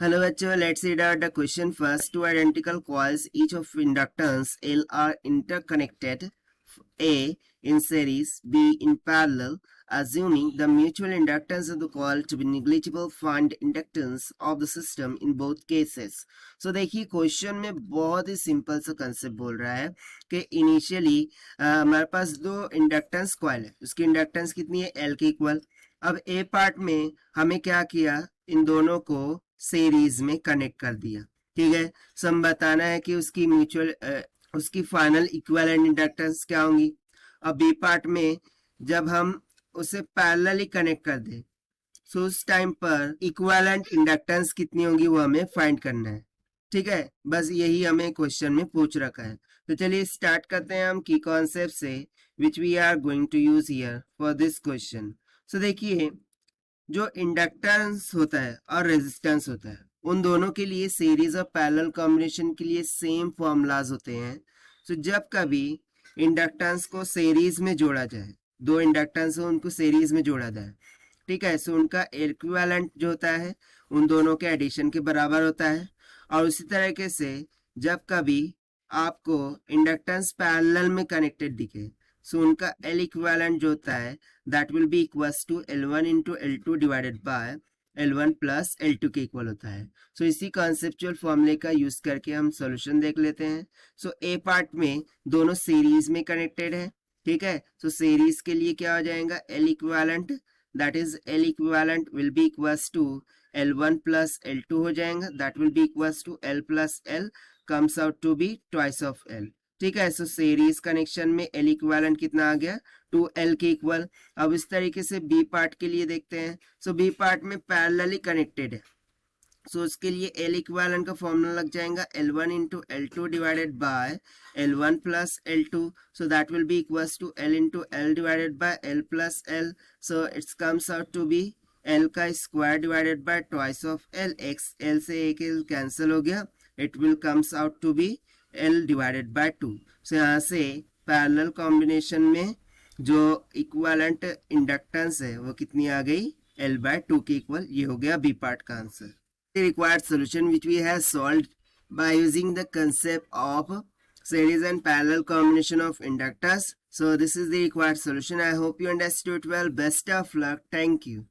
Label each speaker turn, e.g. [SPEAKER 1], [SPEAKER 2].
[SPEAKER 1] Hello bachcho, let's read out the question first. Two identical coils, each of inductance L are interconnected, A in series, B in parallel. Assuming the mutual inductance of the coil to be negligible, find inductance of the system in both cases. So देखिए question में बहुत ही simple सा concept बोल रहा है कि initially हमारे पास दो इंडक्टेंस कॉइल है, उसकी इंडक्टेंस कितनी है, L के इक्वल। अब ए पार्ट में हमें क्या किया, इन दोनों को सीरीज में कनेक्ट कर दिया। ठीक है, सो हम बताना है कि उसकी म्यूचुअल उसकी फाइनल इक्विवेलेंट इंडक्टेंस क्या होंगी। अब बी पार्ट में जब हम उसे पैरेलली कनेक्ट कर दें, सो उस टाइम पर इक्विवेलेंट इंडक्टेंस कितनी होगी वो हमें फाइंड करना है। ठीक है, बस यही हमें क्वेश्चन में पूछ रखा है। तो चलिए स्टार्ट करते हैं हम की कॉन्सेप्ट से which we are going to use here for this question. So देखिए, जो इंडक्टेंस होता है और रेजिस्टेंस होता है, उन दोनों के लिए सीरीज और पैरेलल कॉम्बिनेशन के लिए सेम फॉर्मूलाज होते हैं। तो जब कभी इंडक्टेंस को सीरीज में जोड़ा जाए, दो इंडक्टेंस हो उनको सीरीज में जोड़ा जाए, ठीक है, सो उनका इक्विवेलेंट जो होता है उन दोनों के एडिशन के बराबर होता है। और उसी तरीके से जब कभी आपको इंडक्टेंस पैरेलल में कनेक्टेड दिखे, सो उनका L इक्विवेलेंट जो होता है that will be equals to L1 into L2 divided by L1 plus L2 के इक्वल होता है। सो इसी कॉन्सेप्चुअल फॉर्मूले का यूज करके हम सॉल्यूशन देख लेते हैं। सो ए पार्ट में दोनों सीरीज में कनेक्टेड है, ठीक है, सो सीरीज के लिए क्या हो जाएगा, L equivalent that is L equivalent will be equals to L1 plus L2 हो जाएगा, that will be equals to L plus L comes out to be twice of L। ठीक है, सो सीरीज कनेक्शन में L equivalent कितना आ गया, 2L के equal. अब इस तरीके से बी पार्ट के लिए देखते हैं। सो बी पार्ट में पैरेलली कनेक्टेड है, सो उसके लिए L इक्विवेलेंट का फॉर्मूला लग जाएगा L1 into L2 divided by L1 plus L2, so that will be equals to L into L divided by L plus L, so it's comes out to be L का square divided by twice of L, x L से एक L cancel हो गया, it will comes out to be L divided by 2। So यहाँ से parallel combination में जो equivalent inductance है वो कितनी आ गई, L बाय 2 के इक्वल। ये हो गया बी पार्ट का answer. The required solution which we have solved by using the concept of series and parallel combination of inductors. So this is the required solution. I hope you understood well. Best of luck. Thank you.